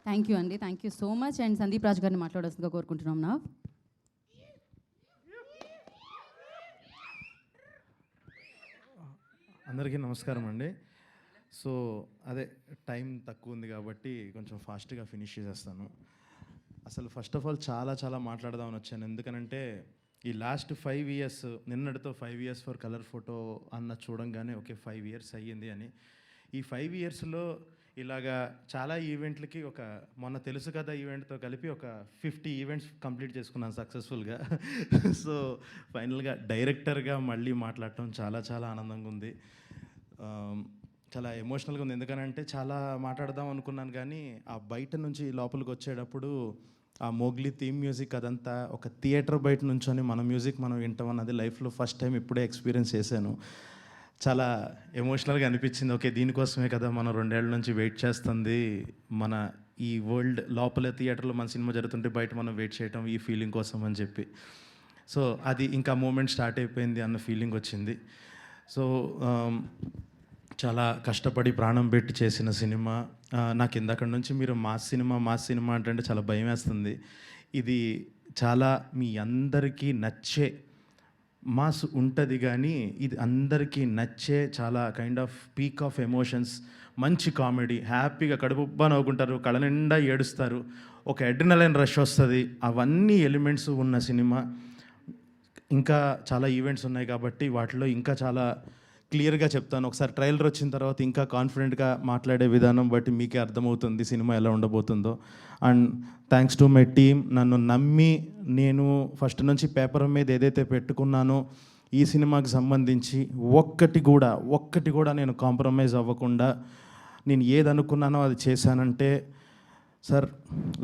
Thank you అండి, thank you so much. And Sandeep Raj గారిని మాట్లాడాల్సిందిగా కోరుకుంటున్నాం నా. అందరికీ నమస్కారం అండి. సో అదే టైం తక్కువ ఉంది కాబట్టి కొంచెం ఫాస్ట్గా ఫినిష్ చేసేస్తాను. అసలు ఫస్ట్ ఆఫ్ ఆల్ చాలా మాట్లాడదామని వచ్చాను. ఎందుకనంటే ఈ లాస్ట్ 5 years, నిన్నటితో 5 years ఫర్ కలర్ ఫోటో అన్న చూడంగానే ఓకే 5 years అయ్యింది అని. ఈ 5 yearsలో ఇలాగా చాలా ఈవెంట్లకి మొన్న తెలుసు కదా ఈవెంట్తో కలిపి ఒక 50 ఈవెంట్స్ కంప్లీట్ చేసుకున్నాను సక్సెస్ఫుల్గా. సో ఫైనల్గా డైరెక్టర్గా మళ్ళీ మాట్లాడటం చాలా ఆనందంగా ఉంది. చాలా ఎమోషనల్గా ఉంది. ఎందుకనంటే చాలా మాట్లాడదాం అనుకున్నాను కానీ ఆ బయట నుంచి లోపలికి వచ్చేటప్పుడు ఆ మోగ్లీ థీమ్ మ్యూజిక్ అదంతా ఒక థియేటర్ బయట నుంచొని మన మ్యూజిక్ మనం వింటాం అన్నది లైఫ్లో ఫస్ట్ టైం ఇప్పుడే ఎక్స్పీరియన్స్ చేశాను. చాలా ఎమోషనల్గా అనిపించింది. ఓకే దీనికోసమే కదా మనం 2 ఏళ్ల నుంచి వెయిట్ చేస్తుంది. మన ఈ వరల్డ్ లోపల థియేటర్లో మన సినిమా జరుగుతుంటే బయట మనం వెయిట్ చేయటం ఈ ఫీలింగ్ కోసం అని చెప్పి. సో అది ఇంకా మూమెంట్ స్టార్ట్ అయిపోయింది అన్న ఫీలింగ్ వచ్చింది. సో చాలా కష్టపడి ప్రాణం పెట్టి చేసిన సినిమా. నాకు ఇందాక నుంచి మీరు మాస్ సినిమా అంటే చాలా భయం వేస్తుంది. ఇది చాలా మీ అందరికీ నచ్చే మాస్ ఉంటుంది కానీ ఇది అందరికీ నచ్చే చాలా kind off peak of emotions, మంచి కామెడీ, హ్యాపీగా కడుపుబ్బా నవ్వుకుంటారు, కళ్ళ నిండా ఏడుస్తారు, ఒక అడ్రినలైన్ రష్ వస్తుంది. అవన్నీ ఎలిమెంట్స్ ఉన్న సినిమా. ఇంకా చాలా ఈవెంట్స్ ఉన్నాయి కాబట్టి వాటిలో ఇంకా చాలా క్లియర్గా చెప్తాను. ఒకసారి ట్రైలర్ వచ్చిన తర్వాత ఇంకా కాన్ఫిడెంట్గా మాట్లాడే విధానం బట్టి మీకే అర్థమవుతుంది సినిమా ఎలా ఉండబోతుందో. And thanks to my team. నన్ను నమ్మి నేను ఫస్ట్ నుంచి పేపర్ మీద ఏదైతే పెట్టుకున్నానో ఈ సినిమాకి సంబంధించి ఒక్కటి కూడా నేను కాంప్రమైజ్ అవ్వకుండా నేను ఏది అనుకున్నానో అది చేశానంటే సార్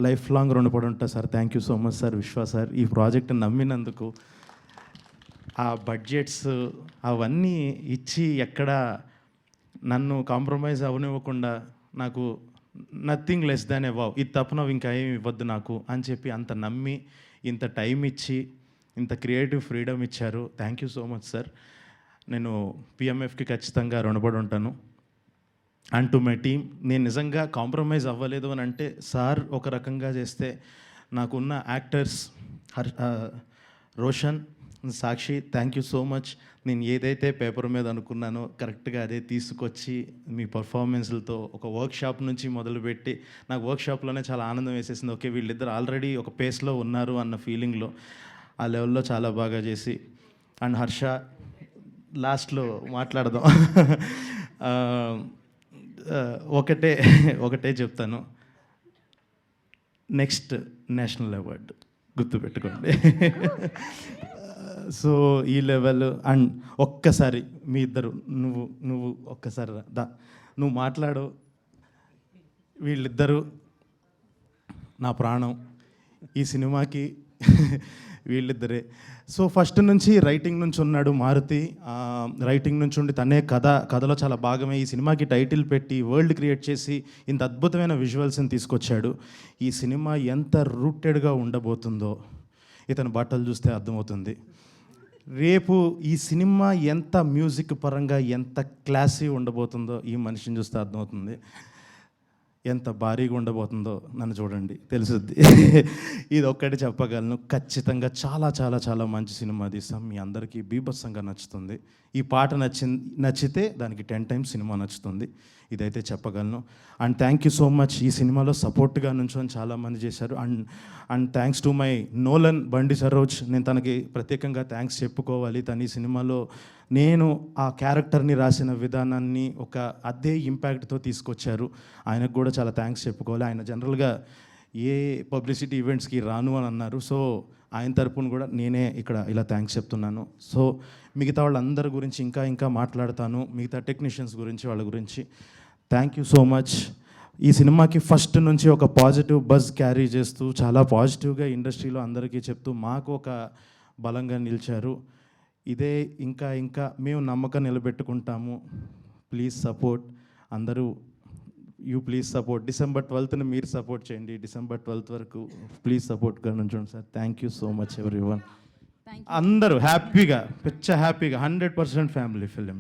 లైఫ్ లాంగ్ రుణపడి ఉంటా sir. Thank you so much sir, విశ్వ సార్, ఈ ప్రాజెక్ట్ నమ్మినందుకు. ఆ బడ్జెట్స్ అవన్నీ ఇచ్చి ఎక్కడ నన్ను కాంప్రమైజ్ అవనివ్వకుండా నాకు నథింగ్ లెస్ దాన్ ఎవావ్, ఇది తప్ప ఇంకా ఏమి ఇవ్వద్దు నాకు అని చెప్పి అంత నమ్మి ఇంత టైం ఇచ్చి ఇంత క్రియేటివ్ ఫ్రీడమ్ ఇచ్చారు. Thank you so much sir. నేను పిఎంఎఫ్కి ఖచ్చితంగా రుణపడి ఉంటాను. అండ్ టు మై టీమ్, నేను నిజంగా కాంప్రమైజ్ అవ్వలేదు అని అంటే సార్ ఒక రకంగా చేస్తే నాకున్న actors Roshan, Sakshi, thank you so much. నేను ఏదైతే పేపర్ మీద అనుకున్నానో కరెక్ట్గా అదే తీసుకొచ్చి మీ పర్ఫార్మెన్స్లతో ఒక వర్క్షాప్ నుంచి మొదలుపెట్టి నాకు వర్క్షాప్లోనే చాలా ఆనందం వేసేసింది. ఓకే వీళ్ళిద్దరు ఆల్రెడీ ఒక పేస్లో ఉన్నారు అన్న ఫీలింగ్లో ఆ లెవెల్లో చాలా బాగా చేసి. అండ్ హర్ష లాస్ట్లో మాట్లాడదాం. ఒకటే చెప్తాను, నెక్స్ట్ నేషనల్ అవార్డు గుర్తుపెట్టుకోండి. సో ఈ లెవెల్. అండ్ ఒక్కసారి మీ ఇద్దరు నువ్వు ఒక్కసారి నువ్వు మాట్లాడు. వీళ్ళిద్దరూ నా ప్రాణం ఈ సినిమాకి. వీళ్ళిద్దరే. సో ఫస్ట్ నుంచి రైటింగ్ నుంచి ఉన్నాడు మారుతి. రైటింగ్ నుంచి ఉండి తనే కథలో చాలా భాగమే ఈ సినిమాకి టైటిల్ పెట్టి వరల్డ్ క్రియేట్ చేసి ఇంత అద్భుతమైన విజువల్స్ని తీసుకొచ్చాడు. ఈ సినిమా ఎంత రూటెడ్గా ఉండబోతుందో ఇతని బట్టలు చూస్తే అర్థమవుతుంది. రేపు ఈ సినిమా ఎంత మ్యూజిక్ పరంగా ఎంత క్లాసీ ఉండబోతుందో ఈ మనిషిని చూస్తే అర్థమవుతుంది. ఎంత భారీగా ఉండబోతుందో నన్ను చూడండి తెలుసుద్ది. ఇది ఒక్కటి చెప్పగలను, ఖచ్చితంగా చాలా మంచి సినిమా తీస్తాం. మీ అందరికీ బీభత్సంగా నచ్చుతుంది. ఈ పాట నచ్చితే దానికి 10 times సినిమా నచ్చుతుంది. ఇదైతే చెప్పగలను. And thank you so much. ఈ సినిమాలో సపోర్ట్గా నుంచొని చాలామంది చేశారు. And thanks to my Nolan బండి సరోజ్. నేను తనకి ప్రత్యేకంగా థ్యాంక్స్ చెప్పుకోవాలి. తను ఈ సినిమాలో నేను ఆ క్యారెక్టర్ని రాసిన విధానాన్ని ఒక అదే ఇంపాక్ట్తో తీసుకొచ్చారు. ఆయనకు కూడా చాలా థ్యాంక్స్ చెప్పుకోవాలి. ఆయన జనరల్గా ఏ పబ్లిసిటీ ఈవెంట్స్కి రాను అని అన్నారు. సో ఆయన తరపున కూడా నేనే ఇక్కడ ఇలా థ్యాంక్స్ చెప్తున్నాను. సో మిగతా వాళ్ళందరి గురించి ఇంకా మాట్లాడతాను, మిగతా టెక్నీషియన్స్ గురించి వాళ్ళ గురించి. Thank you so much. ఈ సినిమాకి ఫస్ట్ నుంచి ఒక పాజిటివ్ బజ్ క్యారీ చేస్తూ చాలా పాజిటివ్గా ఇండస్ట్రీలో అందరికీ చెప్తూ మాకు ఒక బలంగా నిలిచారు. ఇదే ఇంకా మేము నమ్మకం నిలబెట్టుకుంటాము. ప్లీజ్ సపోర్ట్ అందరూ. Please support. December 12th మీరు సపోర్ట్ చేయండి. December 12th వరకు ప్లీజ్ సపోర్ట్గా నుంచోండి sir. Thank you so much everyone. అందరూ హ్యాపీగా 100% ఫ్యామిలీ ఫిలిం.